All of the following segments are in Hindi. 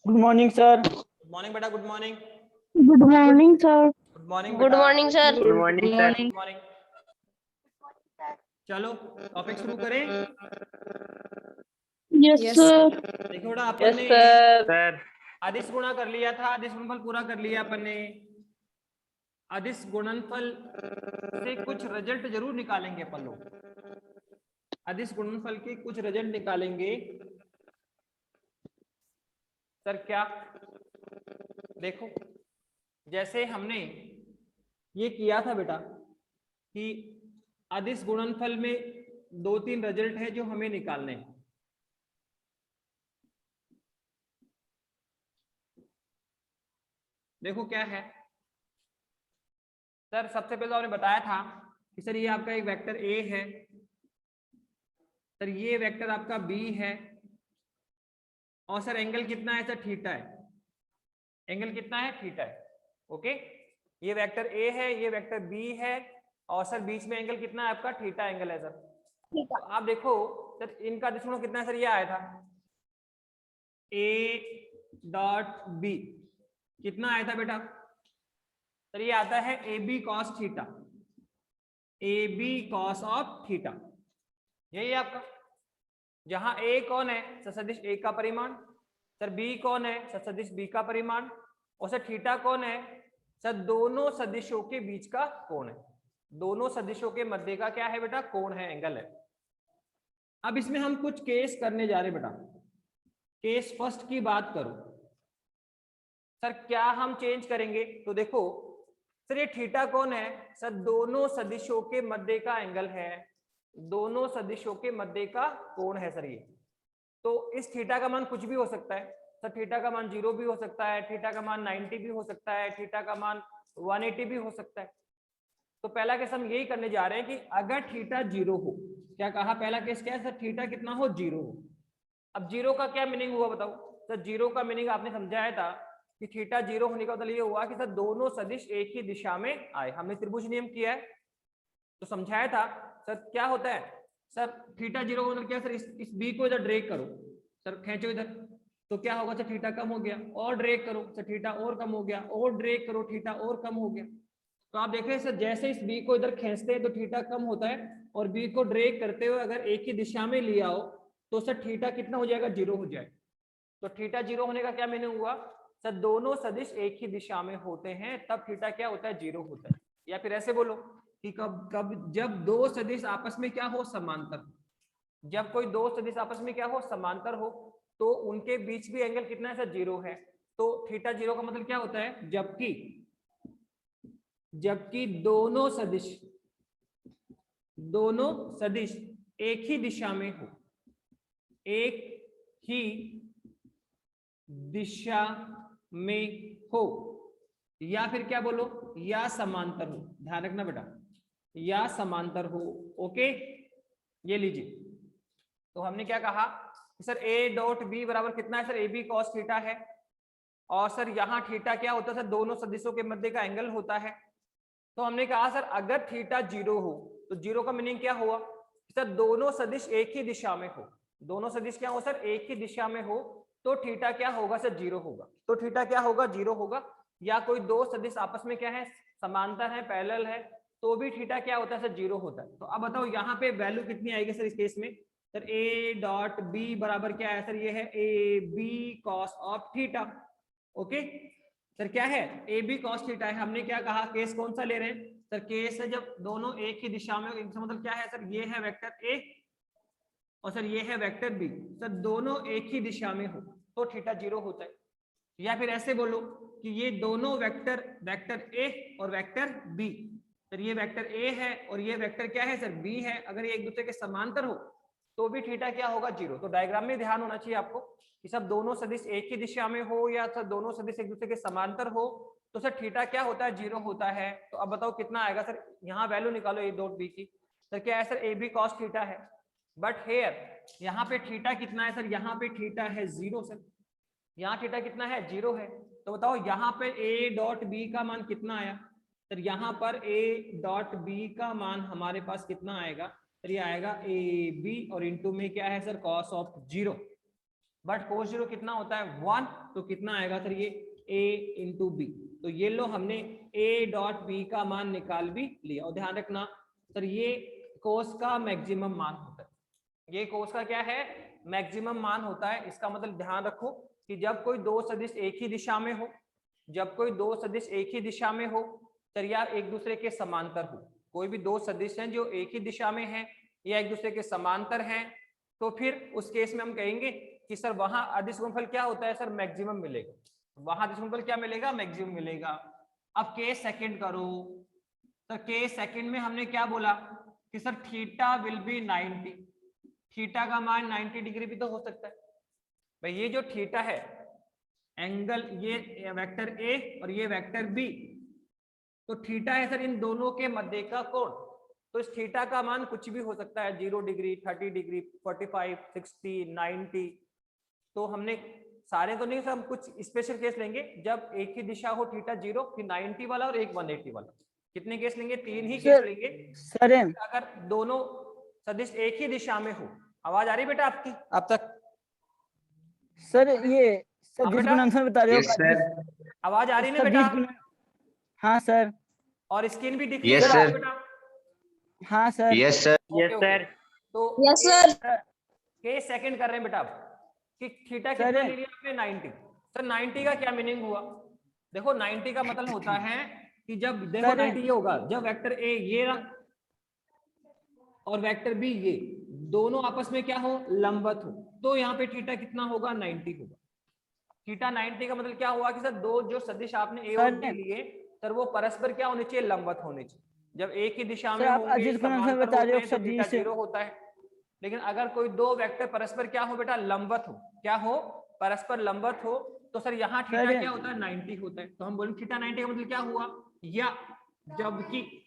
Good morning sir. Good morning बेटा, good morning. Good morning sir. Good morning good बेटा। Morning sir. Good morning sir. Good morning. चलो टॉपिक शुरू करें। Yes Yes. सर। देखो बेटा, यस अपन ने सर। सर अदिश गुणा कर लिया था, अदिश गुणनफल पूरा कर लिया अपन ने। अदिश गुणनफल से कुछ रिजल्ट जरूर निकालेंगे अपन लोग। अदिश गुणनफल के कुछ रिजल्ट निकालेंगे। सर क्या? देखो, जैसे हमने ये किया था बेटा कि अदिश गुणनफल में 2-3 रिजल्ट है जो हमें निकालने हैं। देखो क्या है सर, सबसे पहले तो आपने बताया था कि सर ये आपका एक वेक्टर ए है, सर ये वेक्टर आपका बी है, और सर एंगल कितना है सर? थीटा है। एंगल कितना है? थीटा है। ओके, ये वेक्टर ए है, ये वेक्टर बी है, और सर बीच में एंगल कितना है आपका? थीटा एंगल है सर। तो आप देखो सर, इनका दिशा कितना है सर? ये आया था ए डॉट बी, कितना आया था बेटा? सर ये आता है A B cos theta, A B cos of theta, यही है आपका। जहां ए कौन है? सदिश ए का परिमाण। सर बी कौन है? सदिश बी का परिमाण। और सर थीटा कौन है? सर दोनों सदिशों के बीच का कोण है। दोनों सदिशों के मध्य का क्या है बेटा? कोण है, एंगल है। अब इसमें हम कुछ केस करने जा रहे हैं बेटा। केस फर्स्ट की बात करो सर, क्या हम चेंज करेंगे? तो देखो सर, ये थीटा कौन है? सर दोनों सदिशों के मध्य का एंगल है, दोनों सदिशों के मध्य का कोण है सर ये। तो इस थीटा का मान कुछ भी हो सकता है सर। थीटा का मान 0 भी हो सकता है, थीटा का मान 90 भी हो सकता है, थीटा का मान 180 भी हो सकता है। तो पहला केस हम यही करने जा रहे हैं कि अगर थीटा 0 हो, क्या कहा? पहला केस क्या है सर? थीटा कितना हो? 0 हो। अब 0 का क्या मीनिंग हुआ बताओ सर? 0 का मीनिंग आपने समझाया था कि थीटा 0 होने का मतलब ये हुआ कि सर दोनों सदिश एक ही दिशा में आए। हमने त्रिभुज नियम किया है तो समझाया था सर क्या होता है सर? थीटा 0 का मतलब क्या सर? इस बी को इधर ड्रैग करो सर, खींचो इधर, तो क्या होगा सर? थीटा कम हो गया। और ड्रैग करो सर, थीटा और कम हो गया। और ड्रैग करो, थीटा और कम हो गया। तो आप देख रहे हैं सर, जैसे इस बी को इधर खींचते हैं तो थीटा कम होता है, और बी को ड्रैग करते हुए अगर एक ही दिशा में लिया हो तो सर थीटा कितना हो जाएगा? 0 हो जाएगा। तो थीटा 0 होने का क्या मीनिंग हुआ सर? दोनों सदिश एक ही दिशा में होते हैं तब थीटा क्या होता है? 0 होता है। या फिर ऐसे बोलो कि कब जब दो सदिश आपस में क्या हो? समांतर। जब कोई दो सदिश आपस में क्या हो? समांतर हो, तो उनके बीच भी एंगल कितना है सर? 0 है। तो थीटा 0 का मतलब क्या होता है? जबकि दोनों सदिश एक ही दिशा में हो, एक ही दिशा में हो, या फिर क्या बोलो? या समांतर हो। ध्यान रखना बेटा, या समांतर हो। ओके, ये लीजिए। तो हमने क्या कहा सर? ए डॉट बी बराबर कितना है sir? A B cos theta है। और सर यहाँ थीटा क्या होता है सर? दोनों सदिशों के मध्य का एंगल होता है। तो हमने कहा सर अगर थीटा 0 हो तो 0 का मीनिंग क्या हुआ सर? दोनों सदिश एक ही दिशा में हो। दोनों सदिश क्या हो सर? एक ही दिशा में हो, तो थीटा क्या होगा सर? 0 होगा। तो थीटा क्या होगा? 0 होगा। या कोई दो सदिश आपस में क्या है? समांतर है, पैरेलल है, तो भी थीटा क्या होता है सर? 0 होता है। तो अब बताओ यहाँ पे वैल्यू कितनी आएगी सर इस केस में? सर ए डॉट बी बराबर क्या है सर? ये है A B cos of theta. Okay sir, क्या है? ए बी कॉस थीटा है। हमने क्या कहा? केस कौन सा ले रहे हैं सर? केस है जब दोनों एक ही दिशा में, इसका मतलब क्या है सर? ये है वेक्टर ए और सर ये है वेक्टर बी, सर दोनों एक ही दिशा में हो तो थीटा 0 होता है। या फिर ऐसे बोलो कि ये दोनों वेक्टर ए और वेक्टर बी, सर ये वेक्टर ए है और ये वेक्टर क्या है सर? बी है। अगर ये एक दूसरे के समांतर हो तो भी थीटा क्या होगा? 0। तो डायग्राम में ध्यान होना चाहिए आपको कि सब दोनों सदिश एक ही दिशा में हो या सर दोनों सदिश एक दूसरे के समांतर हो तो सर थीटा क्या होता है? 0 होता है। तो अब बताओ कितना आएगा सर? यहाँ वैल्यू निकालो ए डॉट बी की। सर क्या है sir? A B cos theta है, बट हेयर यहाँ पे थीटा कितना है सर? यहाँ पे थीटा है 0 सर। यहाँ थीटा कितना है? 0 है। तो बताओ यहाँ पे ए डॉट बी का मान कितना आया सर? यहाँ पर ए डॉट बी का मान हमारे पास कितना आएगा सर? ये आएगा ए बी और इंटू में क्या है sir? Cos of 0। But cos zero कितना होता है 1, तो कितना आएगा सर ये a इंटू बी। तो ये लो हमने a डॉट बी का मान निकाल भी लिया। और ध्यान रखना सर ये कोस का मैक्सिमम मान होता है, ये कोस का क्या है मैक्सिमम मान होता है। इसका मतलब ध्यान रखो कि जब कोई दो सदिश एक ही दिशा में हो, जब कोई दो सदिश एक ही दिशा में हो सर या एक दूसरे के समांतर हो, कोई भी दो सदिश हैं जो एक ही दिशा में हैं या एक दूसरे के समांतर हैं, तो फिर उस केस में हम कहेंगे कि सर वहां अदिश गुणनफल क्या होता है सर मैक्सिमम मिलेगा, वहां अदिश गुणनफल क्या मिलेगा मैक्सिमम मिलेगा। अब केस सेकंड करो, तो केस सेकंड में हमने क्या बोला कि sir theta will be 90, theta का मान 90 डिग्री भी तो हो सकता है भाई। ये जो थीटा है एंगल, ये वेक्टर ए और ये वेक्टर बी, तो थीटा है सर इन दोनों के मध्य का कोण। तो इस थीटा का मान कुछ भी हो सकता है, 0 डिग्री, 30 डिग्री, 45, 60, 90। तो हमने सारे तो नहीं, हम कुछ स्पेशल केस लेंगे जब एक ही दिशा हो थीटा 0, फिर 90 वाला और एक 180 वाला। कितने केस लेंगे? 3 ही केस लेंगे। सर अगर दोनों सदिश एक ही दिशा में हो। आवाज आ रही बेटा आपकी अब तक? सर ये सदिश बेटा? गुणनफल बता रहे हो? Yes sir. आवाज आ रही है ना सदिश बेटा? गुण, हाँ सर। और स्क्रीन भी दिख रही यस है सर। बेटा? हाँ sir. Yes sir. Yes sir. तो यस सर। केस सेकंड कर रहे हैं बेटा आप कि थीटा सर कितना ले लिया आपने 90। सर 90 का क्या मीनिंग हुआ? देखो 90 का मतलब होता है कि जब देखो सर 90 ये होगा जब वेक्टर ए ये रहा और वेक्टर बी ये दोनों आपस में क्या हो लंबवत हो, तो यहाँ पे थीटा कितना होगा 90 होगा। थीटा 90 का मतलब क्या हुआ कि सर दो जो सदिश आपने ए और बी लिए सर वो परस्पर क्या होने चाहिए लंबवत होने चाहिए। जब एक ही दिशा में सर आप होंगे अदिश गुणनफल समांतर बता रहे होते हो हैं तो थीटा सदिश। 0 होता है। लेकिन अगर कोई दो वेक्टर परस्पर क्या हो बेटा लंबवत हो, क्या हो परस्पर लंबवत हो, तो सर यहाँ थीटा सर क्या होता है 90 होता है। तो हम बोलेंगे थीटा 90 का मतलब क्या हुआ, या जबकि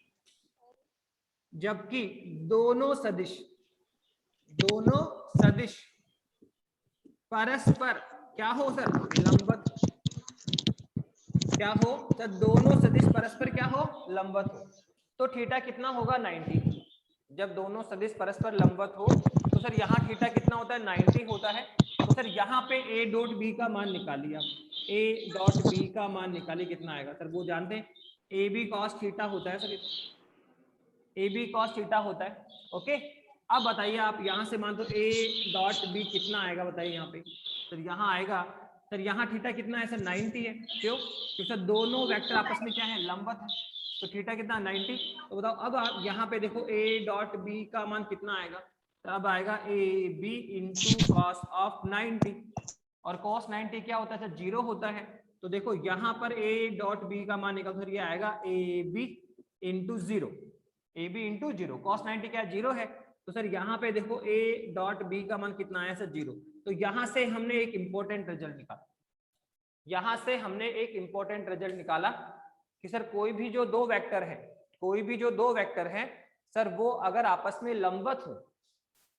जबकि दोनों सदिश परस्पर क्या हो सर लंबवत, क्या हो सर दोनों सदिश परस्पर क्या हो लंबवत हो, तो थीटा कितना होगा 90। जब दोनों सदिश परस्पर लंबवत हो तो सर यहाँ थीटा कितना होता है 90 होता है। तो सर यहाँ पे a डॉट बी का मान निकालिए आप, a डॉट बी का मान निकालिए कितना आएगा सर, वो जानते हैं ए बी कॉस थीटा होता है sir, A B cos theta होता है। ओके अब बताइए आप यहाँ से मान तो a डॉट बी कितना आएगा बताइए यहाँ पे सर, यहाँ आएगा सर यहाँ थीटा कितना है सर 90 है। क्यों? क्योंकि सर दोनों वेक्टर आपस में क्या है लंबवत है, तो थीटा कितना 90। तो बताओ अब आप यहाँ पे देखो a डॉट बी का मान कितना आएगा, तो अब आएगा A B into cos of 90, और कॉस 90 क्या होता है सर 0 होता है। तो देखो यहाँ पर a डॉट बी का मान निकल, ये आएगा A B into 0, A B into 0, cos 90 क्या 0 है। तो सर यहाँ पे देखो a डॉट बी का मान कितना आया सर 0। तो यहाँ से हमने एक इंपॉर्टेंट रिजल्ट निकाला, यहाँ से हमने एक इंपॉर्टेंट रिजल्ट निकाला कि सर कोई भी जो दो वेक्टर है, कोई भी जो दो वेक्टर है सर वो अगर आपस में लंबवत हो,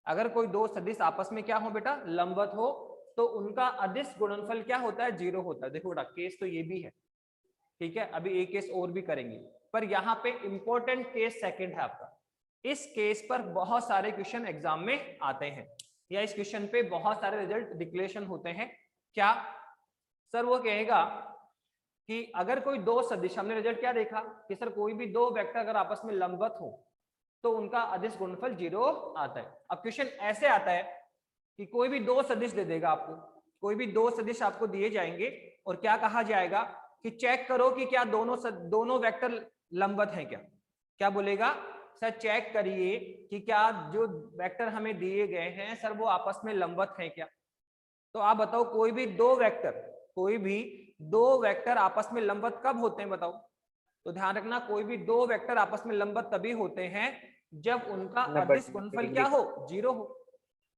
अगर कोई दो सदिश आपस में क्या हो बेटा लंबवत हो, तो उनका अदिश गुणनफल क्या होता है 0 होता है। देखो बेटा केस तो ये भी है, ठीक है, अभी एक केस और भी करेंगे, पर यहाँ पे इंपॉर्टेंट केस सेकंड है आपका। इस केस पर बहुत सारे क्वेश्चन एग्जाम में आते हैं, या इस क्वेश्चन पे बहुत सारे रिजल्ट डिक्लेरेशन होते हैं। क्या सर? वो कहेगा कि अगर कोई दो सदिश, हमने रिजल्ट क्या देखा कि सर कोई भी दो वेक्टर अगर आपस में लंबवत हो तो उनका अदिश गुणनफल 0 आता है। अब क्वेश्चन ऐसे आता है कि कोई भी दो सदिश दे देगा आपको, कोई भी दो सदिश आपको दिए जाएंगे और क्या कहा जाएगा कि चेक करो कि क्या दोनों वेक्टर लंबवत हैं क्या। क्या बोलेगा सर? चेक करिए कि क्या जो वेक्टर हमें दिए गए हैं सर वो आपस में लंबवत हैं क्या। तो आप बताओ कोई भी दो वेक्टर आपस में लंबवत कब होते हैं बताओ? तो ध्यान रखना कोई भी दो वेक्टर आपस में लंबवत तभी होते हैं जब उनका अदिश गुणनफल क्या हो 0 हो।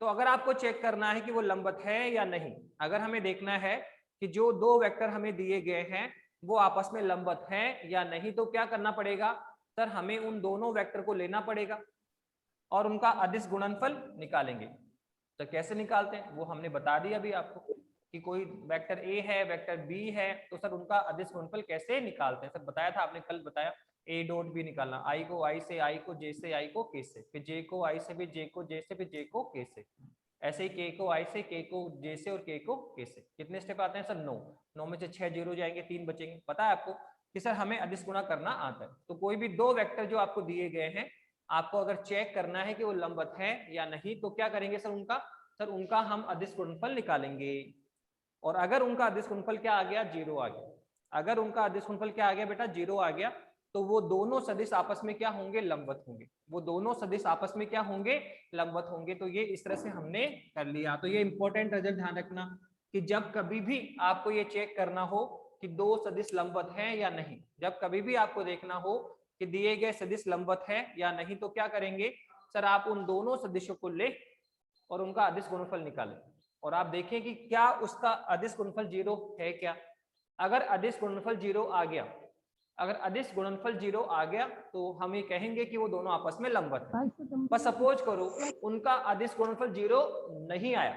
तो अगर आपको चेक करना है कि वो लंबवत है या नहीं, अगर हमें देखना है कि जो दो वेक्टर हमें दिए गए हैं वो आपस में लंबवत हैं या नहीं, तो क्या करना पड़ेगा सर? हमें उन दोनों वेक्टर को लेना पड़ेगा और उनका अदिश गुणनफल निकालेंगे। तो कैसे निकालते हैं वो हमने बता दिया अभी आपको कि कोई वेक्टर ए है वेक्टर बी है, तो सर उनका अदिश गुणनफल कैसे निकालते हैं सर? बताया था आपने, कल बताया। ए डॉट बी निकालना, आई को जे से, आई को के से, फिर जे को आई से, फिर जे को जे से, फिर जे को के से। ऐसे ही के को आई से, के को जे से और के को के से। कितने स्टेप आते हैं सर? 9। 9 में से 6 जीरो जाएंगे, 3 बचेंगे। पता है आपको कि सर हमें अदिश गुणा करना आता है। तो कोई भी दो वेक्टर जो आपको दिए गए हैं, आपको अगर चेक करना है कि वो लंबवत है या नहीं, तो क्या करेंगे सर? उनका हम अदिश गुणनफल निकालेंगे। और अगर उनका अदिश गुणनफल क्या आ गया? 0 आ गया। अगर उनका अदिश गुणनफल क्या आ गया बेटा? 0 आ गया, तो वो दोनों सदिश आपस में क्या होंगे? लंबवत होंगे। वो दोनों सदिश आपस में क्या होंगे? लंबवत होंगे। तो ये इस तरह से हमने कर लिया। तो ये इंपॉर्टेंट रिजल्ट ध्यान रखना कि जब कभी भी आपको ये चेक करना हो कि दो सदिश लंबवत हैं या नहीं, जब कभी भी आपको देखना हो कि दिए गए सदिश लंबवत है या नहीं, तो क्या करेंगे सर? आप उन दोनों सदिशों को ले और उनका अदिश गुणनफल निकालें और आप देखें कि क्या उसका अदिश गुणनफल 0 है क्या। अगर अदिश गुणनफल 0 आ गया, अगर अदिश गुणनफल 0 आ गया, तो हम ये कहेंगे कि वो दोनों आपस में लंबवत है। बस सपोज करो उनका अदिश गुणनफल 0 नहीं आया,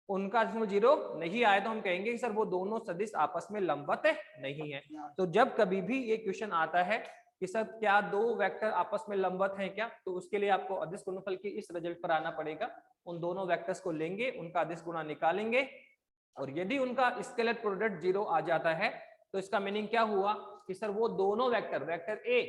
उनका अदिश गुणनफल 0 नहीं आया, तो हम कहेंगे कि सर वो दोनों सदिश आपस में लंबवत नहीं है। तो जब कभी भी ये क्वेश्चन आता है कि सर क्या दो वेक्टर आपस में लंबवत हैं क्या, तो उसके लिए आपको अदिश गुणनफल के इस रिजल्ट पर आना पड़ेगा। उन दोनों वेक्टर्स को लेंगे, उनका अदिश गुणा निकालेंगे, और यदि उनका स्केलर प्रोडक्ट 0 आ जाता है, तो इसका मीनिंग क्या हुआ कि सर वो दोनों वेक्टर, वेक्टर ए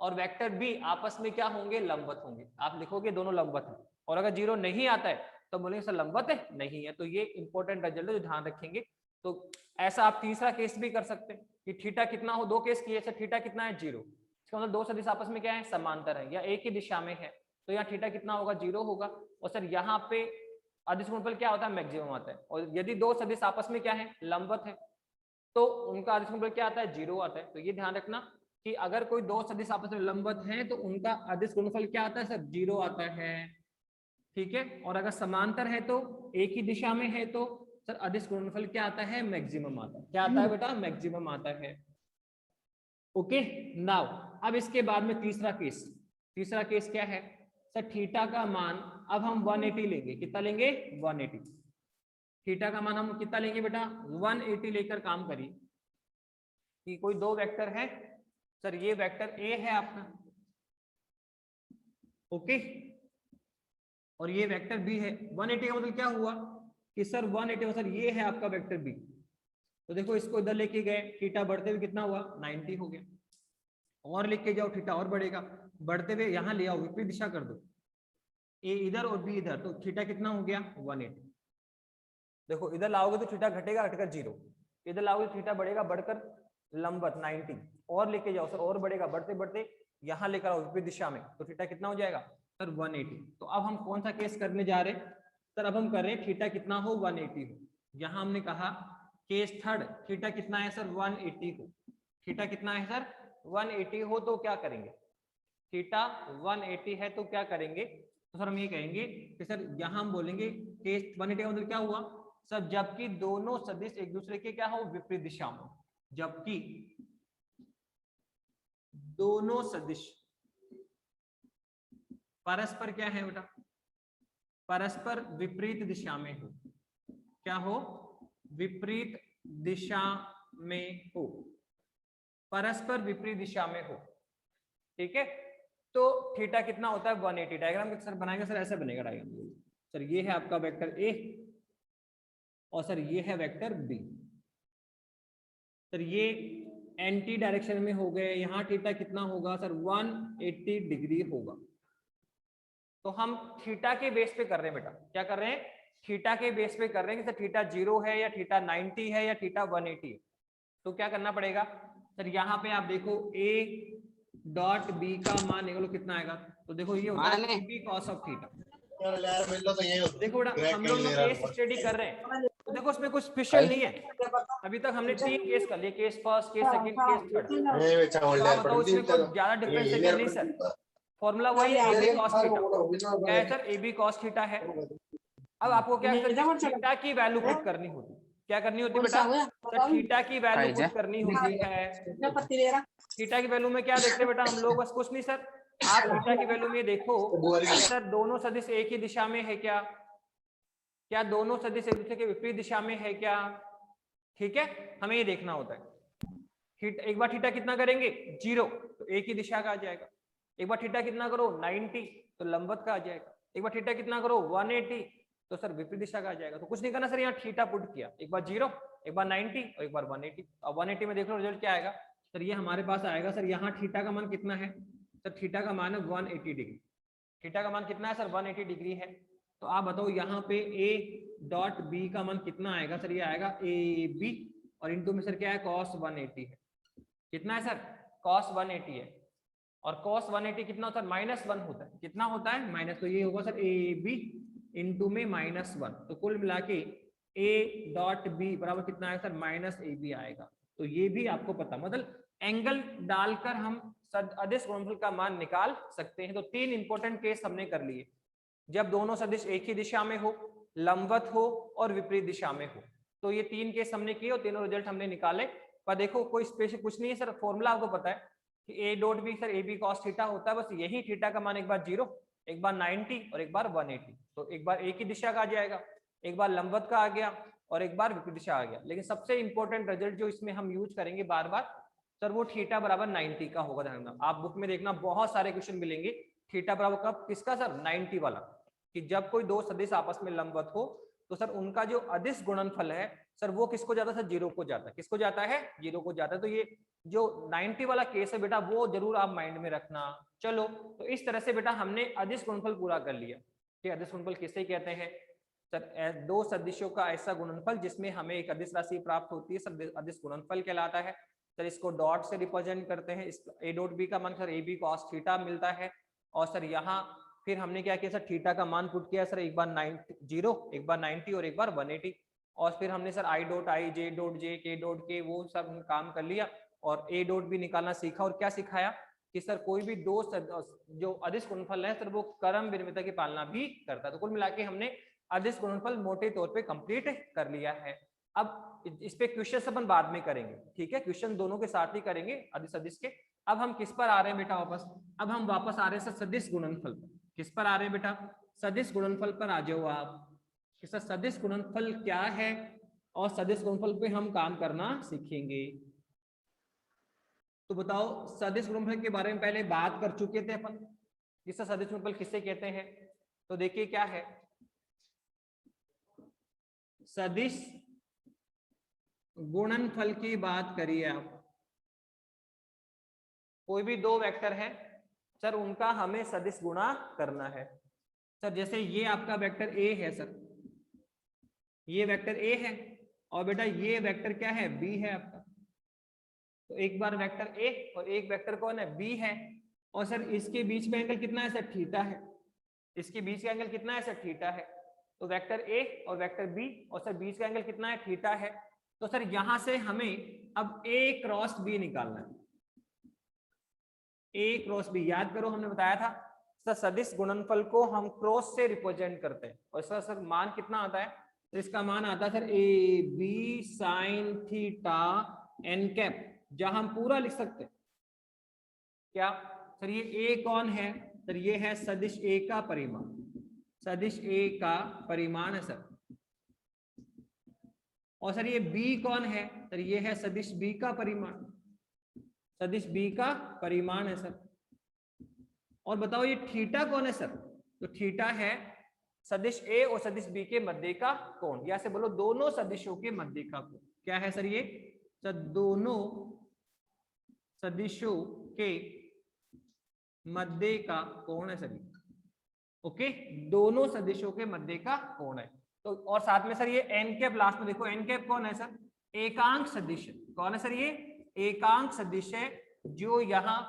और वेक्टर बी आपस में क्या होंगे? लंबवत होंगे। आप लिखोगे दोनों लंबवत है, और अगर 0 नहीं आता है तो बोलेंगे सर लंबवत है नहीं है। तो ये इंपॉर्टेंट रिजल्ट है जो ध्यान रखेंगे। तो ऐसा आप तीसरा केस भी कर सकते हैं कि थीटा कितना हो। दो केस किए, सर थीटा कितना है? 0। इसका मतलब दो सदिश आपस में क्या है? समांतर है या एक ही दिशा में है। तो यहाँ थीटा कितना होगा? 0 होगा। और सर यहाँ पे अदिश गुणनफल क्या होता है? मैक्सिमम आता है। और यदि दो सदिश आपस में क्या है? लंबवत है, तो उनका अदिश गुणनफल क्या आता है? 0 आता है। तो ये ध्यान रखना कि अगर कोई दो सदिश आपस में लंबवत है तो उनका अदिश गुणनफल क्या आता है सर? 0 आता है। ठीक है। और अगर समांतर है तो एक ही दिशा में है तो सर अदिश गुणनफल क्या आता है? मैक्सिमम आता है। क्या आता है बेटा? मैक्सिमम आता है। ओके नाउ अब इसके बाद में तीसरा केस। तीसरा केस क्या है सर? थीटा का मान अब हम 180 लेंगे। कितना लेंगे? 180। थीटा का मान हम कितना लेंगे बेटा? 180 लेकर काम करिए कि कोई दो वेक्टर है। सर ये वेक्टर ए है आपका, ओके, और ये वेक्टर बी है। 180 का मतलब क्या हुआ कि सर 180 सर ये है आपका वेक्टर बी। तो देखो इसको इधर लेके गए, थीटा बढ़ते हुए कितना हुआ? 90 हो गया। और लिख के जाओ, थीटा और बढ़ेगा, बढ़ते हुए यहाँ ले आओ, विपरीत दिशा कर दो, ए इधर और बी इधर, तो थीटा कितना हो गया? 180। देखो इधर लाओगे तो थीटा घटेगा, घटकर 0। इधर लाओगे तो थीटा बढ़ेगा, बढ़कर लंबवत 90। और लेके जाओ सर, और बढ़ेगा, बढ़ते बढ़ते यहाँ लेकर आओ विपरीत दिशा में, तो थीटा कितना हो जाएगा सर? 180। तो अब हम कौन सा केस करने जा रहे हैं सर? अब हम कर रहे हैं थीटा कितना हो? 180 हो। यहाँ हमने कहा केस थर्ड, थीटा कितना है सर? 180 हो। थीटा कितना है सर? 180 हो। तो क्या करेंगे? थीटा 180 है तो क्या करेंगे? तो सर हम ये कहेंगे कि सर यहाँ हम बोलेंगे केस 180 का मतलब क्या हुआ सर? जबकि दोनों सदिश एक दूसरे के क्या हो? विपरीत दिशा में। जबकि दोनों सदिश परस्पर क्या है बेटा? परस्पर विपरीत दिशा में हो। क्या हो? विपरीत दिशा में हो। परस्पर विपरीत दिशा में हो। ठीक है। तो थीटा कितना होता है? 180। डायग्राम सर बनाएंगे सर, ऐसा बनेगा डायग्राम। सर ये है आपका वेक्टर ए और सर ये है वेक्टर बी। सर ये एंटी डायरेक्शन में हो गए। यहाँ थीटा कितना होगा सर? 180 डिग्री होगा। तो हम थीटा के बेस पे कर रहे हैं बेटा। क्या कर रहे हैं? थीटा के बेस पे कर रहे हैं कि सर थीटा 0 है या थीटा 90 है या थीटा 180 है। तो क्या करना पड़ेगा सर? यहाँ पे आप देखो a डॉट बी का मान निकालो कितना आएगा। तो देखो ये होता है b cos ऑफ थीटा। देखो बेटा हम लोग केस स्टडी कर रहे हैं, तो देखो उसमें कुछ स्पेशल नहीं है। अभी तक हमने 3 केस कर लिए, case first, case second, case third. बताओ इसमें कोई ज्यादा डिफरेंस है क्या? नहीं सर, फॉर्मूला वही है, ab cos थीटा। क्या है सर? ab cos थीटा है। अब आपको क्या थीटा की वैल्यू पुट करनी होती। क्या करनी होती बेटा? तो थीटा की वैल्यू पुट करनी होती है। थीटा की वैल्यू में क्या देखते हैं बेटा हम लोग? बस कुछ नहीं सर, आप थीटा की वैल्यू में देखो सर दोनों सदिश एक ही दिशा में है क्या? क्या दोनों सदिश एक दूसरे के विपरीत दिशा में है क्या? ठीक है, हमें ये देखना होता है। एक बार थीटा कितना करेंगे? 0, तो एक ही दिशा का आ जाएगा। एक बार थीटा कितना करो? 90, तो लंबवत का आ जाएगा। एक बार थीटा कितना करो 180, तो सर विपरीत दिशा का आ जाएगा। तो कुछ नहीं करना सर, यहाँ थीटा पुट किया, एक बार 0, एक बार 90 और एक बार 180। अब 180 में देख लो रिजल्ट क्या आएगा सर, ये हमारे पास आएगा सर, यहाँ थीटा का मान कितना है सर, थीटा का मान है 180 डिग्री। थीटा का मान कितना है सर 180 डिग्री है। तो आप बताओ यहाँ पे ए डॉट बी का मान कितना आएगा सर, ये आएगा ए बी और इंटू में सर क्या है cos 180 है। कितना है सर cos 180 है, और cos 180 कितना होता है -1 होता है, कितना होता है माइनस, तो ये होगा सर ए बी इंटू में -1, तो कुल मिला के ए डॉट बी बराबर कितना आएगा सर -AB आएगा। तो ये भी आपको पता, मतलब एंगल डालकर हम अदिश गुणनफल का मान निकाल सकते हैं। तो 3 इंपॉर्टेंट केस हमने कर लिए, जब दोनों सदिश एक ही दिशा में हो, लंबवत हो और विपरीत दिशा में हो। तो ये 3 केस हमने किए और तीनों रिजल्ट हमने निकाले। पर देखो कोई स्पेशल कुछ नहीं है सर, फॉर्मूला आपको पता है कि A dot B sir A B cos theta होता है, बस यही थीटा का मान एक बार 0, एक बार 90 और एक बार 180। तो एक बार एक ही दिशा का आ जाएगा, एक बार लंबवत का आ गया और एक बार विपरीत दिशा आ गया। लेकिन सबसे इंपॉर्टेंट रिजल्ट जो इसमें हम यूज करेंगे बार बार सर, वो थीटा बराबर 90 का होगा। ध्यान रखना, आप बुक में देखना बहुत सारे क्वेश्चन मिलेंगे थीटा बराबर कब किसका सर 90 वाला, कि जब कोई दो सदिश आपस में लंबवत हो तो सर उनका जो अदिश गुणनफल है सर वो किसको जाता है सर 0 को जाता है, किसको जाता है 0 को जाता है। तो ये जो 90 वाला केस है बेटा वो जरूर आप माइंड में रखना। चलो, तो इस तरह से बेटा हमने अदिश गुणनफल पूरा कर लिया। ठीक, अदिश गुणनफल किसे कहते हैं सर, दो सदिशों का ऐसा गुणनफल जिसमें हमें एक अदिश राशि प्राप्त होती है सर, अदिश गुणनफल कहलाता है। सर इसको डॉट से रिप्रेजेंट करते हैं, ए डॉट बी का मान sir A B cos theta मिलता है। और सर यहाँ फिर हमने क्या किया सर, थीटा का मान पुट किया सर, एक बार 0, एक बार 90 और एक बार 180। और फिर हमने sir I dot I, J dot J, के डॉट के, वो सब काम कर लिया और ए डॉट भी निकालना सीखा। और क्या सिखाया कि सर कोई भी दो जो अदिश गुणनफल है सर वो क्रम विनिमयता की पालना भी करता है। तो कुल मिला के हमने अदिश गुणनफल मोटे तौर पे कंप्लीट कर लिया है। अब इस पे क्वेश्चन अपन बाद में करेंगे, ठीक है, क्वेश्चन दोनों के साथ ही करेंगे अदिश सदिश के। अब हम किस पर आ रहे हैं बेटा वापस, अब हम वापस आ रहे हैं सर सदिश गुणनफल पर। किस पर आ रहे हैं बेटा, सदिश गुणनफल पर आ जाओ आप, कि सर सदिश गुणनफल क्या है और सदिश गुणनफल पे हम काम करना सीखेंगे। तो बताओ, सदिश गुणनफल के बारे में पहले बात कर चुके थे अपन कि सर सदिश गुणनफल किसे कहते हैं। तो देखिए क्या है सदिश गुणनफल की बात करिए आप, कोई भी दो वेक्टर है सर उनका हमें सदिश गुणा करना है। सर जैसे ये आपका वेक्टर ए है सर, ये वेक्टर ए है और बेटा ये वेक्टर क्या है बी है आपका। तो एक बार वेक्टर ए और एक वेक्टर कौन है बी है, और सर इसके बीच में एंगल कितना है सर थीटा है, इसके बीच का एंगल कितना है सर थीटा है। तो वेक्टर ए और वेक्टर बी और सर बीच का एंगल कितना है थीटा है। तो सर यहां से हमें अब ए क्रॉस बी निकालना है, ए क्रॉस बी। याद करो हमने बताया था सर सदिश गुणनफल को हम क्रॉस से रिप्रेजेंट करते हैं, और इसका सर मान कितना आता है, तो इसका मान आता है sir A B sine theta N cap, जहां हम पूरा लिख सकते हैं क्या सर, ये ए कौन है सर, ये है सदिश ए का परिमाण, सदिश ए का परिमाण है सर। और सर ये बी कौन है सर, ये है सदिश बी का परिमाण, सदिश बी का परिमाण है सर। और बताओ ये थीटा कौन है सर, तो थीटा है सदिश ए और सदिश बी के मध्य का कोण, या से बोलो दोनों सदिशों के मध्य का कोण। क्या है सर ये सर, दोनों सदिशों के मध्य का कोण है सर। ओके, दोनों सदिशों के मध्य का कोण है। तो और साथ में सर ये एन कैप लास्ट में देखो, एन कैप कौन है सर, एकांक सदिश है। कौन है सर, ये एकांक सदिश है जो यहाँ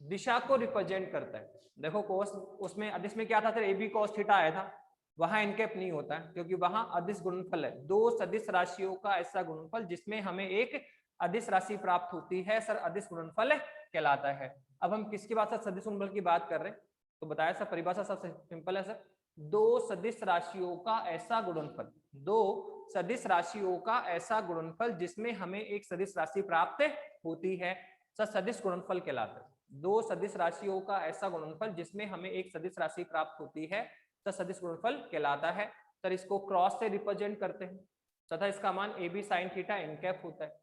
दिशा को रिप्रेजेंट करता है। देखो कोस उसमें अदिश में क्या था sir, A B cos theta आया था, वहां एन कैप नहीं होता है क्योंकि वहां अदिश गुणनफल है, दो सदिश राशियों का ऐसा गुणनफल जिसमें हमें एक अदिश राशि प्राप्त होती है सर, अदिश गुणनफल कहलाता है। अब हम किसकी बात सर, सदिश गुणनफल की बात कर रहे हैं। तो बताया सर परिभाषा सबसे सिंपल है सर, दो सदिश राशियों का ऐसा गुणनफल, दो सदिश राशियों का ऐसा गुणनफल जिसमें हमें एक सदिश राशि प्राप्त होती है सर, सदिश गुणनफल कहलाता है। दो सदिश राशियों का ऐसा गुणनफल जिसमें हमें एक सदिश राशि प्राप्त होती है सर, सदिश गुणनफल कहलाता है। सर इसको क्रॉस से रिप्रेजेंट करते हैं तथा इसका मान A B sine theta N cap होता है।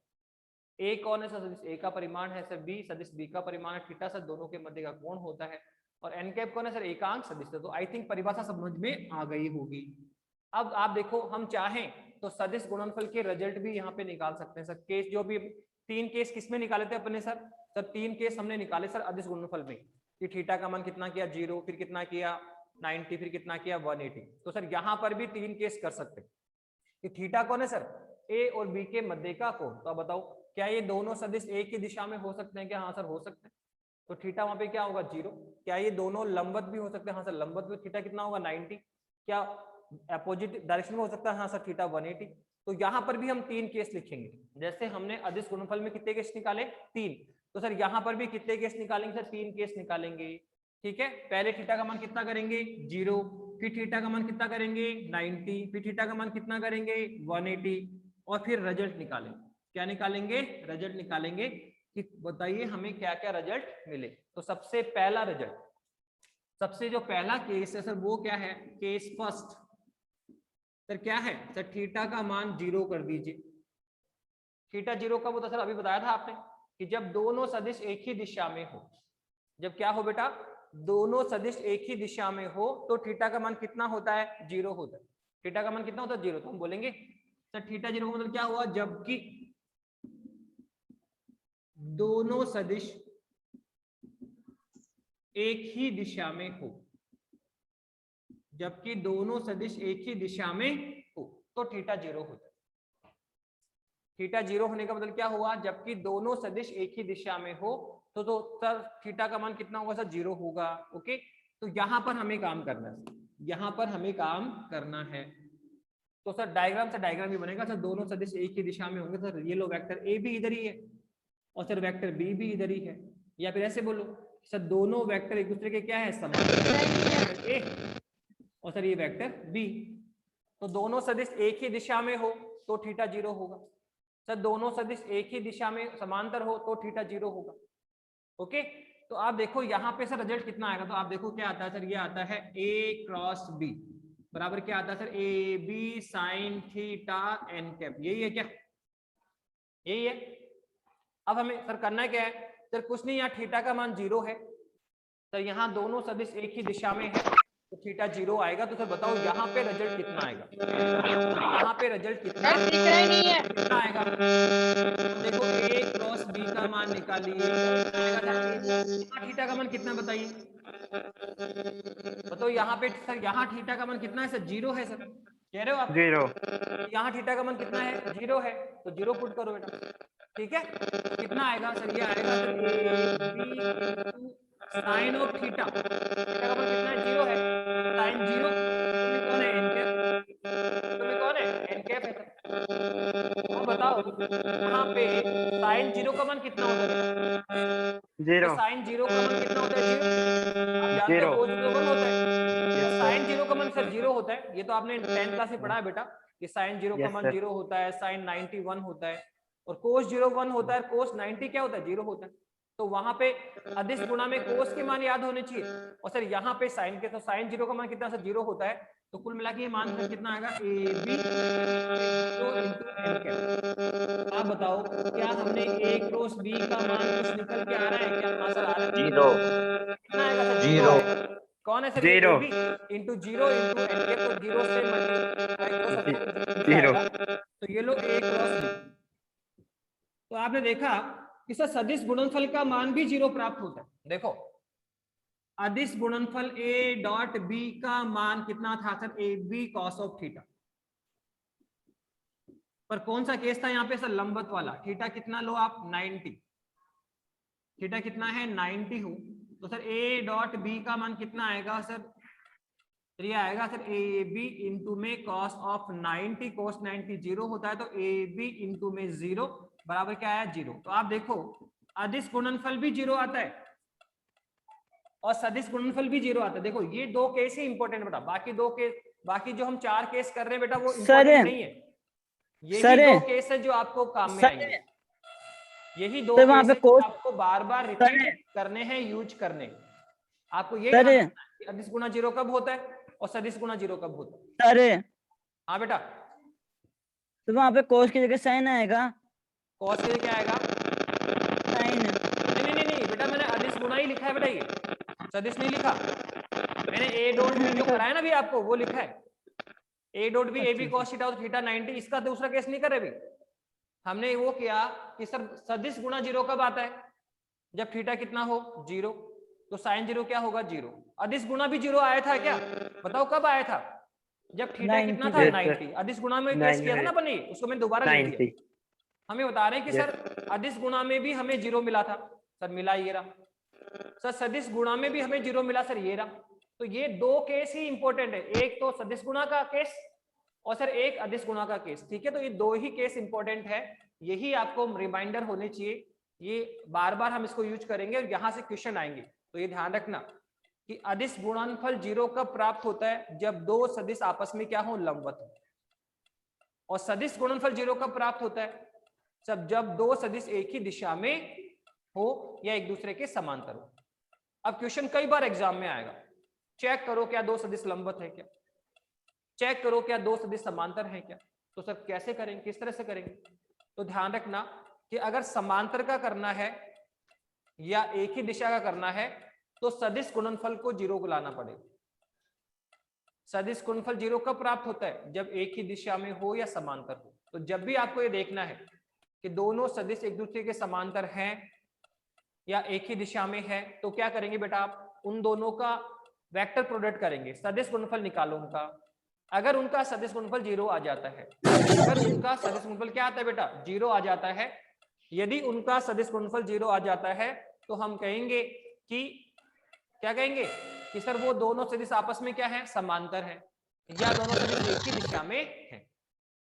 ए कौन है सर, सदिश ए का परिमाण है सर, बी सदिश बी का परिमाण है, थीटा सर दोनों के मध्य का कोण होता है। और एन कैप कौन है सर, एकांक सदिश। तो आई थिंक परिभाषा समझ में आ गई होगी। अब आप देखो, हम चाहें तो सदिश गुणनफल के रिजल्ट भी यहाँ पे निकाल सकते हैं सर। केस जो भी 3 केस किसमें निकाले थे अपने सर 3 केस हमने निकाले सर अदिश गुणनफल में, कि थीटा का मान कितना किया 0, फिर कितना किया 90, फिर कितना किया 180। तो सर यहाँ पर भी 3 केस कर सकते हैं कि थीटा कौन है सर, ए और बी के मध्य का कोण। तो अब बताओ क्या ये दोनों सदिश एक ही दिशा में हो सकते हैं क्या? हाँ सर हो सकते हैं। तो थीटा वहां पे क्या होगा 0। क्या ये दोनों लंबवत भी हो सकते हैं? हाँ सर लंबवत में थीटा कितना होगा 90। क्या अपोजिट डायरेक्शन में हो सकता है? हाँ सर थीटा 180। तो यहाँ पर भी हम 3 केस लिखेंगे। जैसे हमने अदिश गुणनफल में कितने केस निकाले 3, तो सर यहाँ पर भी कितने केस निकालेंगे सर 3 केस निकालेंगे। ठीक है, पहले थीटा का मान कितना करेंगे 0, फिर थीटा का मान कितना करेंगे 90, फिर थीटा का मान कितना करेंगे 180, और फिर रिजल्ट निकालेंगे। क्या निकालेंगे? रिजल्ट निकालेंगे कि बताइए हमें क्या क्या रिजल्ट मिले। तो सबसे पहला रिजल्ट, सबसे जो पहला केस है सर वो क्या है, केस फर्स्ट सर क्या है सर, थीटा का मान 0 कर दीजिए। थीटा 0 कब होता सर, अभी बताया था आपने कि जब दोनों सदिश एक ही दिशा में हो। जब क्या हो बेटा, दोनों सदिश एक ही दिशा में हो तो थीटा का मान कितना होता है 0 होता है। थीटा का मान कितना होता है 0। तो हम बोलेंगे सर थीटा 0 का मतलब क्या हुआ, जबकि दोनों सदिश एक ही दिशा में हो। जबकि दोनों सदिश एक ही दिशा में हो तो थीटा 0 होता है। थीटा 0 होने का मतलब क्या हुआ, जबकि दोनों सदिश एक ही दिशा में हो तो सर थीटा का मान कितना होगा सर 0 होगा। ओके, तो यहां पर हमें काम करना है, यहां पर हमें काम करना है। तो सर डायग्राम से डायग्राम भी बनेगा सर, दोनों सदिश एक ही दिशा में होंगे सर। ये लो वेक्टर ए भी इधर ही है और सर वेक्टर बी भी इधर ही है। या फिर ऐसे बोलो सर दोनों वेक्टर एक दूसरे के क्या है समान ए और सर ये वेक्टर बी। तो दोनों सदिश एक ही दिशा में हो तो थीटा 0 होगा। सर दोनों सदिश एक ही दिशा में समांतर हो तो थीटा 0 होगा। ओके, तो आप देखो यहाँ पे सर रिजल्ट कितना आएगा। तो आप देखो क्या आता है सर, ये आता है a क्रॉस b बराबर क्या आता है sir, A B sine theta N cap. यही है क्या, यही है। अब हमें सर करना क्या है सर, कुछ नहीं, यहाँ थीटा का मान 0 है सर, यहाँ दोनों सदिश एक ही दिशा में है तो थीटा 0 आएगा। तो सर बताओ यहाँ पे रिजल्ट कितना आएगा, यहाँ पे रिजल्ट कितना आएगा। देखो a क्रॉस b का मान निकालिए, थीटा का मान कितना बताइए, बताओ यहाँ पे सर, यहाँ थीटा का मान कितना है सर 0 है सर, कह रहे हो आप 0। यहाँ थीटा का मान कितना है 0 है, तो 0 पुट करो बेटा। ठीक है, कितना आएगा सर, ये आएगा साइन ऑफ थीटा, थीटा का मान कितना है 0 है, साइन 0 तुम्हें कौन है एन कैप, तुम्हें कौन है एन कैप है सर। अब बताओ यहाँ पे साइन 0 का मान कितना होता है 0, साइन 0 का मान कितना होता है 0, आप जानते हो कोस 0 1 होता है। साइन 0 का मान सर 0 होता है, ये तो आपने 10th क्लास में पढ़ा है बेटा कि साइन 0 का मान 0 होता है, साइन 90 1 होता है, और कोस 0 1 होता है, कोस 90 क्या होता है 0 होता है। तो वहां पे अदिश गुणा में कोस के मान याद होने चाहिए, और सर यहाँ पे साइन के, तो साइन 0 का मान कितना सर 0 होता है। तो कुल मिला के ये मान सर कितना आएगा ए बी एन कैप। आप बताओ क्या हमने ए क्रॉस बी का मान कुछ निकल के आ रहा है क्या? हाँ सर आ रहा है, 0 कितना आएगा सर 0 आएगा। कौन है sir 0 into 0 into N cap, तो 0 से मल्टीप्लाई 0। तो ये लो ए क्रॉस बी। तो आपने देखा कि सर सदिश गुणनफल का मान भी 0 प्राप्त होता है। देखो अदिश गुणनफल a डॉट b का मान कितना था sir, A B cos of theta. पर कौन सा केस था यहाँ पे सर, लंबवत वाला। थीटा कितना लो आप 90, थीटा कितना है 90 हो, तो सर a डॉट b का मान कितना आएगा सर, ये आएगा सर ए बी इंटू में कॉस ऑफ 90, कॉस 90 0 होता है, तो ए बी इंटू में 0 बराबर क्या आया 0। तो आप देखो अदिश गुणनफल भी 0 आता है और सदिश गुणनफल भी 0 आता है। देखो ये 2 केस ही इंपॉर्टेंट बेटा, बाकी 2 केस, बाकी जो हम 4 केस कर रहे हैं बेटा वो इंपॉर्टेंट नहीं है। यही 2 केस है जो आपको काम में आएंगे, यही 2 केस है जो आपको बार बार रिपीट करने हैं, यूज करने। आपको ये अदिश गुणा 0 कब होता है और सदिश गुणा 0 कब होता है। हाँ बेटा, तो वहां पे कोस की जगह साइन आएगा, कॉस की जगह क्या आएगा साइन। नहीं बेटा, मैंने अदिश गुणा ही लिखा है बेटा, ये सदिश नहीं लिखा मैंने, ए डॉट बी जो कराया ना भी आपको वो लिखा है, A dot B A B cos theta तो थीटा 90। इसका दूसरा केस नहीं करे अभी, हमने वो किया कि सर सदिश गुणा जीरो कब आता है, जब थीटा कितना हो 0, तो साइन 0 क्या होगा 0। अदिश गुणा भी 0 आया था क्या, बताओ कब आया था, जब थीटा कितना था 90। अदिश गुणा में केस किया था ना अपने, उसको मैंने दोबारा लिख दिया। हमें बता रहे हैं कि सर अदिश गुणा में भी हमें 0 मिला था, सर मिला ये रहा, सर सदिश गुणा में भी हमें 0 मिला, सर ये रहा। तो ये दो केस ही इंपॉर्टेंट है, एक तो सदिश गुणा का केस और सर एक अदिश गुणा का केस, ठीक है। तो ये दो ही केस इंपॉर्टेंट है, यही आपको रिमाइंडर होने चाहिए, ये बार बार हम इसको यूज करेंगे और यहाँ से क्वेश्चन आएंगे। तो ये ध्यान रखना कि अदिश गुणनफल 0 कब प्राप्त होता है, जब दो सदिश आपस में क्या हो, लंबवत हो। और सदिश गुणनफल 0 कब प्राप्त होता है, सब जब दो सदिश एक ही दिशा में हो या एक दूसरे के समांतर हो। अब क्वेश्चन कई बार एग्जाम में आएगा, चेक करो क्या दो सदिश लंबवत है क्या, चेक करो क्या दो सदिश समांतर है क्या। तो सर कैसे करेंगे, किस तरह से करेंगे, तो ध्यान रखना कि अगर समांतर का करना है या एक ही दिशा का करना है तो सदिश गुणनफल को 0 को लाना पड़ेगा। सदिश गुणनफल 0 कब प्राप्त होता है, जब एक ही दिशा में हो या समांतर हो। तो जब भी आपको ये देखना है कि दोनों सदिश एक दूसरे के समांतर हैं या एक ही दिशा में है, तो क्या करेंगे बेटा, आप उन दोनों का वेक्टर प्रोडक्ट करेंगे, सदिश गुणनफल निकालो उनका। अगर उनका सदिश गुणनफल 0 आ जाता है, अगर उनका सदिश गुणनफल क्या आता है बेटा, 0 आ जाता है, यदि उनका सदिश गुणनफल 0 आ जाता है तो हम कहेंगे कि क्या कहेंगे कि सर वो दोनों सदिश आपस में क्या है, समांतर है, या दोनों सदिश एक ही दिशा में है।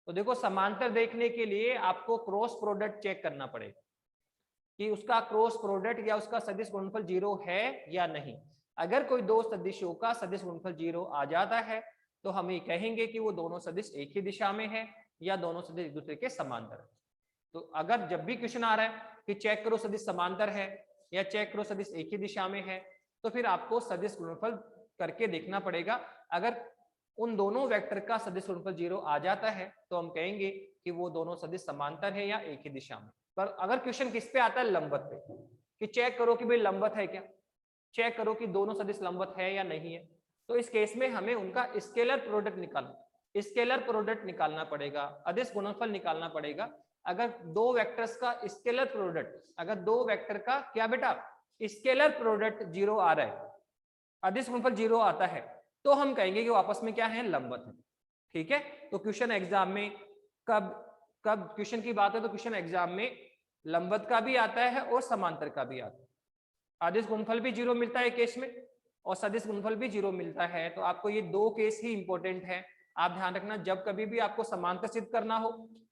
तो देखो समांतर देखने के लिए आपको क्रॉस प्रोडक्ट चेक करना पड़ेगा कि उसका क्रॉस प्रोडक्ट या उसका सदिश गुणनफल 0 है या नहीं। अगर कोई दो सदिशों का सदिश गुणनफल 0 आ जाता है तो हम ये कहेंगे कि वो दोनों सदिश एक ही दिशा में है या दोनों सदिश एक दूसरे के समांतर है। तो अगर जब भी क्वेश्चन आ रहा है कि चेक करो सदिश समांतर है या चेक करो सदिश एक ही दिशा में है, तो फिर आपको सदिश गुणनफल करके देखना पड़ेगा। अगर उन दोनों वेक्टर का सदिश गुणनफल 0 आ जाता है तो हम कहेंगे कि वो दोनों सदिश समांतर है या एक ही दिशा में। पर अगर क्वेश्चन किस पे आता है, लंबवत पे, कि चेक करो कि भाई लंबवत है क्या, चेक करो कि दोनों सदिश लंबवत है या नहीं है, तो इस केस में हमें उनका स्केलर प्रोडक्ट निकालना पड़ेगा, अदिश गुणनफल निकालना पड़ेगा। अगर दो वेक्टर्स का स्केलर प्रोडक्ट, अगर दो वेक्टर का क्या बेटा स्केलर प्रोडक्ट 0 आ रहा है, अदिश गुणनफल 0 आता है, तो हम कहेंगे कि वो आपस में क्या है, लंबवत है। ठीक है। तो क्वेश्चन एग्जाम में कब कब क्वेश्चन की बात है तो क्वेश्चन एग्जाम में लंबवत का भी आता है और समांतर का भी आता है। अदिश गुणनफल भी 0 मिलता है केस में और सदिश गुणनफल भी 0 मिलता है। तो आपको ये दो केस ही इंपॉर्टेंट है, आप ध्यान रखना। जब कभी भी आपको समांतर सिद्ध करना हो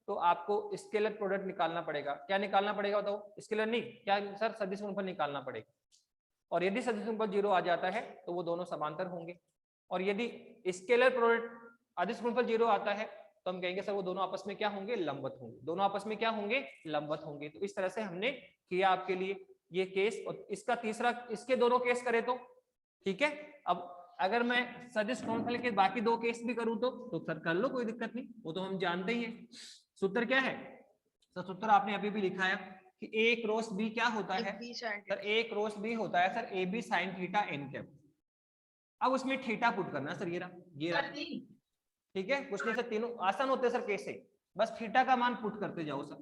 तो आपको स्केलर प्रोडक्ट निकालना पड़ेगा। क्या निकालना पड़ेगा बताओ, स्केलर नहीं, क्या सर सदिश गुणनफल निकालना पड़ेगा। और यदि सदिश गुणनफल 0 आ जाता है तो वो दोनों समांतर होंगे, और यदि स्केलर प्रोडक्ट अदिश गुणनफल 0 आता है तो हम कहेंगे सर वो दोनों आपस में क्या होंगे, लंबवत होंगे। दोनों आपस में क्या होंगे, लंबवत होंगे। तो इस तरह से हमने किया आपके लिए ये केस। और इसका तीसरा, इसके दोनों केस करें तो ठीक है। अब अगर मैं सदिश गुणनफल के बाकी दो केस भी करूं तो सर कर लो, कोई दिक्कत नहीं, वो तो हम जानते ही हैं। सूत्र क्या है सर, सूत्र आपने अभी भी लिखा है कि ए क्रॉस बी क्या होता है सर, ए क्रॉस बी होता है sir A B sine theta N cap. अब उसमें थीटा पुट करना है सर, ये रहा ठीक है। कुछ नहीं सर, तीनों आसान होते हैं सर, कैसे, बस थीटा का मान पुट करते जाओ सर,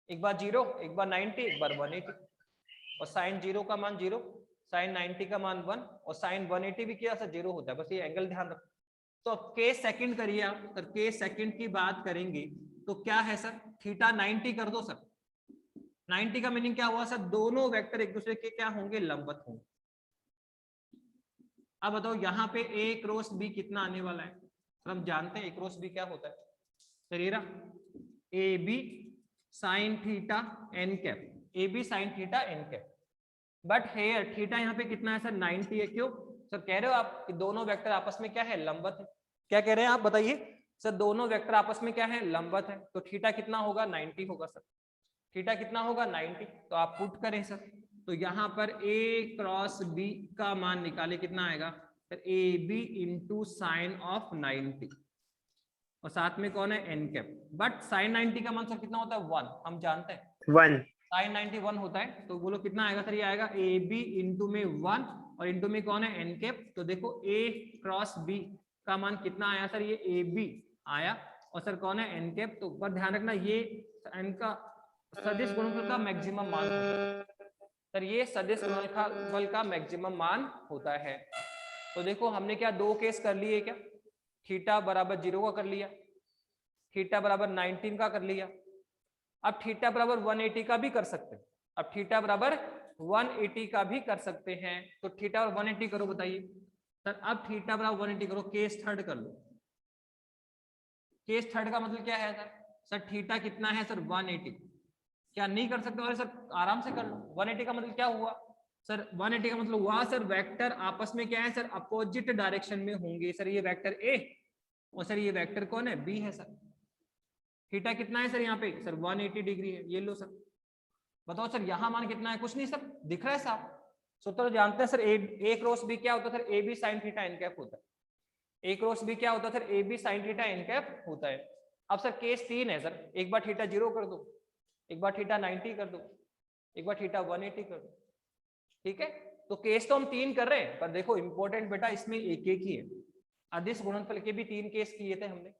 एक बार 0, एक बार 90, एक बार 180, और साइन 0 का मान 0, साइन 90 का मान 1, और साइन 180 भी किया सर 0 होता है, बस ये एंगल ध्यान रखो। तो अब के सेकंड करिए आप सर, के सेकंड की बात करेंगे तो क्या है सर, थीटा 90 कर दो सर। 90 का मीनिंग क्या हुआ सर, दोनों वेक्टर एक दूसरे के क्या होंगे, लंबवत होंगे। अब बताओ यहाँ पे ए क्रॉस बी कितना आने वाला है, तो हम जानते हैं ए क्रॉस बी क्या होता है सर, ये रहा A B sine theta N cap, A B sine theta N cap. But here theta यहाँ पे कितना है सर, 90 है। क्यों सर, कह रहे हो आप कि दोनों वेक्टर आपस में क्या है, लंबवत है। क्या कह रहे हैं आप बताइए सर, दोनों वेक्टर आपस में क्या है, लंबवत है, तो थीटा कितना होगा, 90 होगा सर। थीटा कितना होगा, 90। तो आप पुट करें सर, तो यहाँ पर ए क्रॉस बी का मान निकाले, कितना आएगा sir, A B into sine of 90, और साथ में कौन है, एन कैप। बट साइन 90 का मान सर कितना होता है, 1, हम जानते हैं 1, साइन 90 1 होता है। तो बोलो कितना आएगा सर, ये आएगा ए बी इंटू में 1 और इंटू में कौन है एन कैप। तो देखो ए क्रॉस बी का मान कितना आया सर, ये ए बी आया और सर कौन है एन कैप। तो ऊपर ध्यान रखना ये एन का सदिश गुणनफल का मैक्सिमम मान होता है सर, ये सदिश गुणनफल का मैक्सिमम मान होता है। तो देखो हमने क्या दो केस कर लिए, क्या थीटा बराबर 0 का कर लिया, थीटा बराबर 19 का कर लिया, अब थीटा बराबर 180 का भी कर सकते हैं, अब थीटा बराबर 180 का भी कर सकते हैं। तो थीटा बराबर 180 करो, बताइए सर। अब थीटा बराबर 180 करो, केस थर्ड कर लो। केस थर्ड का मतलब क्या है सर, सर थीटा कितना है सर 180, क्या नहीं कर सकते? अरे सर आराम से कर लो। 180 का मतलब क्या हुआ सर, 180 का मतलब हुआ सर वेक्टर आपस में क्या है सर, अपोजिट डायरेक्शन में होंगे सर। ये वेक्टर ए और सर ये वेक्टर कौन है, बी है सर। थीटा कितना है सर यहाँ पे सर 180 डिग्री है, ये लो सर। बताओ सर यहाँ मान कितना है, कुछ नहीं सर, दिख रहा है साफ। सूत्र जानते हैं सर, ए क्रॉस बी क्या होता है sir, A B sine theta N cap होता है। ए क्रॉस बी क्या होता है sir, A B sine theta N cap होता है। अब सर केस 3 है सर, एक बार थीटा 0 कर दो, एक बार थीटा 90 कर दो, एक बार थीटा 180 कर दो, ठीक है। तो केस तो हम 3 कर रहे हैं, पर देखो इंपॉर्टेंट बेटा इसमें एक एक ही है। अदिश गुणनफल के भी 3 केस किए थे हमने,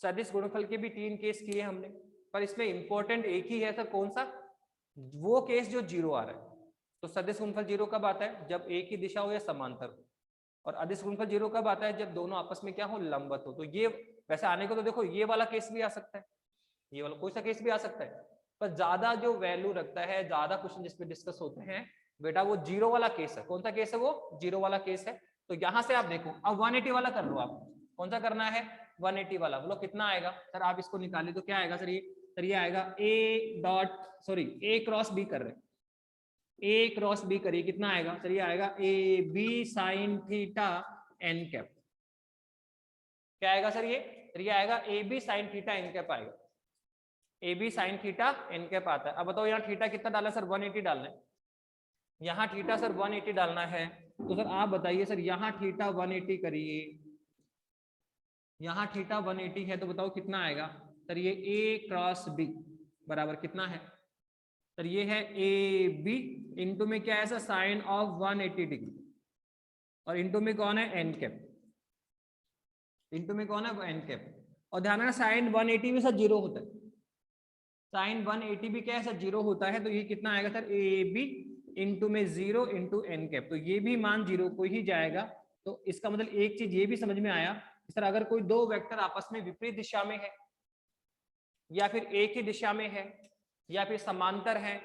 सदिश गुणनफल के भी 3 केस किए हमने, पर इसमें इंपॉर्टेंट एक ही है सर, कौन सा, वो केस जो 0 आ रहा है। तो सदिश गुणनफल 0 कब आता है, जब एक ही दिशा हो या समांतर हो। और अदिश गुणनफल 0 कब आता है, जब दोनों आपस में क्या हो, लंबवत हो। तो ये वैसे आने को तो देखो ये वाला केस भी आ सकता है, ये वाला कोई सा केस भी आ सकता है, पर ज्यादा जो वैल्यू रखता है, ज्यादा क्वेश्चन जिसपे डिस्कस होते हैं बेटा, वो 0 वाला केस है। कौन सा केस है वो, 0 वाला केस है। तो यहां से आप देखो, अब 180 वाला कर लो आप, कौन सा करना है 180 वाला, बोलो कितना आएगा सर। आप इसको निकालिए तो क्या आएगा सर, ये आएगा A dot sorry A cross B कर रहे हैं, ए क्रॉस बी करिए, कितना आएगा सर, ये आएगा A B sine theta N cap. क्या आएगा सर, ये आएगा A B sine theta N cap आएगा, A B sine theta N cap आता है। अब बताओ यहाँ थीटा कितना डाला सर, 180 डालना है, यहाँ थीटा सर 180 डालना है। तो सर आप बताइए सर, यहाँ थीटा 180 करिए, यहाँ थीटा 180 है, तो बताओ कितना आएगा सर, ये ए क्रॉस बी बराबर कितना है सर, ये है ए बी इंटू में क्या है सर, साइन ऑफ 180 डिग्री, और इंटू में कौन है एन कैप, इंटू में कौन है वो एन कैप। और ध्यान रखना साइन 180 भी सर 0 होता है, साइन 180 भी क्या है सर 0 होता है। तो ये कितना आएगा सर, ए बी इंटू में 0 इंटू एन कैप, तो ये भी मान 0 को ही जाएगा। तो इसका मतलब एक चीज ये भी समझ में आया कि सर अगर कोई दो वेक्टर आपस में विपरीत दिशा में है, या फिर एक ही दिशा में है, या फिर समांतर है,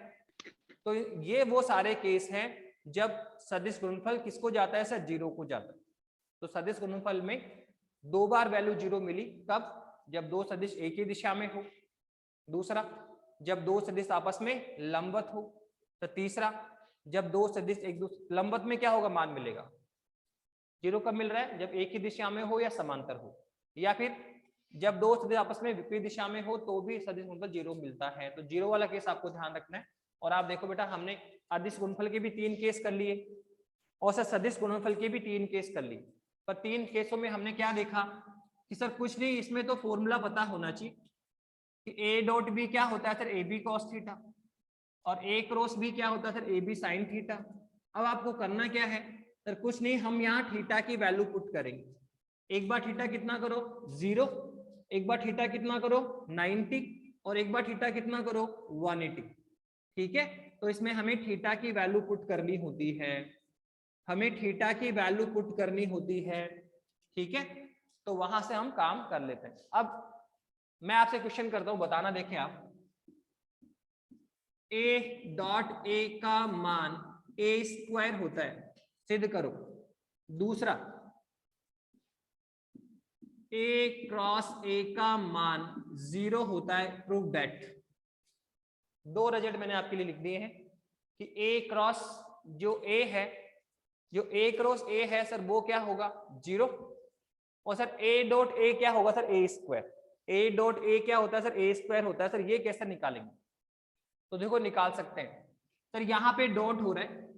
तो ये वो सारे केस हैं जब सदिश गुणनफल किसको जाता है सर, 0 को जाता है। तो सदिश गुणनफल में 2 बार वैल्यू 0 मिली, कब, जब दो सदिश एक ही दिशा में हो, दूसरा जब दो सदिश आपस में लंबवत हो, तो तीसरा जब दो सदिश एक दूसरे लंबवत में क्या होगा, मान मिलेगा। 0 कब मिल रहा है, जब एक ही दिशा में हो या समांतर हो, या फिर जब दो सदिश आपस में विपरीत दिशा में हो तो भी सदिश गुणनफल 0 मिलता है। तो 0 वाला केस आपको ध्यान रखना है। और आप देखो बेटा, हमने अदिश गुणनफल के भी 3 केस कर लिए और सर सदिश गुणनफल के भी 3 केस कर लिए, पर 3 केसों में हमने क्या देखा कि सर कुछ नहीं, इसमें तो फॉर्मूला पता होना चाहिए कि ए डॉट बी क्या होता है sir, A B cos theta, और ए क्रॉस बी क्या होता है sir, A B sine theta. अब आपको करना क्या है सर, कुछ नहीं, हम यहाँ थीटा की वैल्यू पुट करेंगे। एक बार थीटा कितना करो 0, एक बार थीटा कितना करो 90, और एक बार थीटा कितना करो 180, ठीक है। तो इसमें हमें थीटा की वैल्यू पुट करनी होती है, हमें थीटा की वैल्यू पुट करनी होती है, ठीक है। तो वहां से हम काम कर लेते हैं। अब मैं आपसे क्वेश्चन करता हूं, बताना, देखें आप, ए डॉट ए का मान ए स्क्वायर होता है, सिद्ध करो। दूसरा, ए क्रॉस ए का मान 0 होता है, प्रूव दैट। 2 रिजल्ट मैंने आपके लिए लिख दिए हैं कि ए क्रॉस जो ए है, जो ए क्रॉस ए है सर, वो क्या होगा 0, और सर ए डॉट ए क्या होगा sir, A square. A dot A क्या होता है सर, ए स्क्वायर होता है। सर ये कैसे निकालेंगे, तो देखो निकाल सकते हैं सर, यहाँ पे डॉट हो रहा है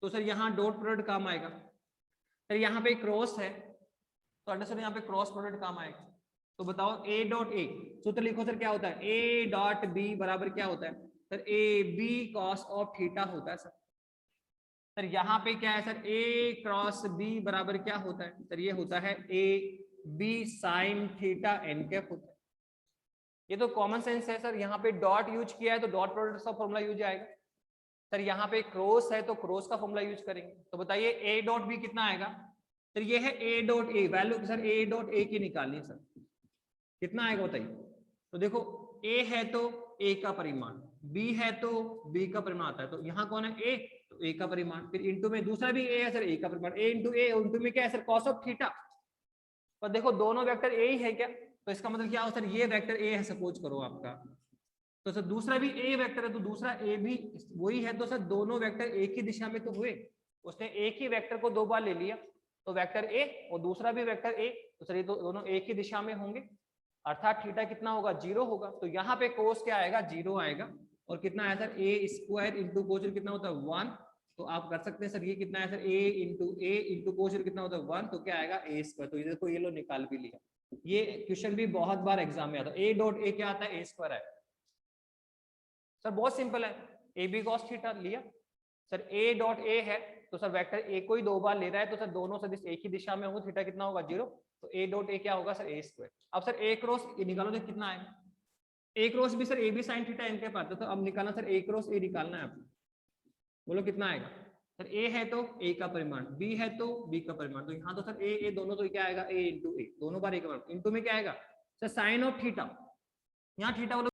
तो सर यहाँ डॉट प्रोडक्ट काम आएगा। सर यहाँ पे क्रॉस है तो अंडरस्टैंड यहाँ पे क्रॉस प्रोडक्ट काम आएगा। तो बताओ ए डॉट ए, सूत्र लिखो सर, क्या होता है ए डॉट बी बराबर क्या होता है sir, A B cos of theta होता है सर। सर यहाँ पे क्या है सर, ए क्रॉस बी बराबर क्या होता है सर, ये होता है A B sine theta N cap होता है। ये तो कॉमन सेंस है सर, यहाँ पे डॉट यूज किया है तो डॉट प्रोडक्ट का फॉर्मूला यूज आएगा। सर यहाँ पे क्रॉस है तो क्रॉस का फॉर्मूला यूज करेंगे। तो बताइए ए डॉट बी कितना आएगा सर, ये है A dot A, value sir A dot A की निकालनी है सर, कितना आएगा बताइए। तो देखो ए है तो ए का परिमाण, बी है तो बी का परिमाण आता है, तो यहाँ कौन है ए, तो ए का परिमाण, फिर इंटू में दूसरा भी ए है सर, ए का परिमाण, ए इंटू में क्या है सर, कॉस ऑफ थीटा। पर देखो दोनों वेक्टर ए ही है क्या, तो इसका मतलब क्या हो सर, ये वेक्टर ए है सपोज करो आपका, तो सर दूसरा भी ए वेक्टर है तो दूसरा ए भी वही है, तो सर दोनों वेक्टर एक ही दिशा में तो हुए, उसने एक ही वेक्टर को दो बार ले लिया, तो वेक्टर ए और दूसरा भी वेक्टर ए, तो सर ये तो दोनों एक ही दिशा में होंगे, अर्थात थीटा कितना होगा, 0 होगा। तो यहाँ पे कोस क्या आएगा, 0 आएगा। और कितना है sir, A square into cos कितना होता है 1, तो आप कर सकते हैं सर ये कितना है सर, ए इंटू कोस कितना होता है 1, तो क्या आएगा ए स्क्वायर। तो इधर को ये लो निकाल भी लिया, ये क्वेश्चन भी बहुत बार एग्जाम में आता है। ए डॉट ए क्या आता है, ए स्क्वायर है सर, बहुत सिंपल है, ए बी कॉस थीटा लिया सर, ए डॉट ए है तो सर वेक्टर ए को ही दो बार ले रहा है, तो सर दोनों सदिश एक ही दिशा में होंगे, थीटा कितना होगा 0, तो ए डॉट ए क्या होगा सर, ए स्क्वायर। अब सर ए क्रॉस ए निकालो तो कितना आएगा, ए क्रॉस भी sir A B sine theta N के पास, तो अब निकालना सर ए क्रॉस ए निकालना है आपको, बोलो कितना आएगा सर, ए है तो ए का परिमाण, बी है तो बी का परिमाण, तो यहाँ तो सर ए दोनों तो क्या आएगा, ए इंटू ए, दोनों बार ए का परिमाण, इंटू में क्या आएगा सर साइन ऑफ थीटा, यहाँ थीटा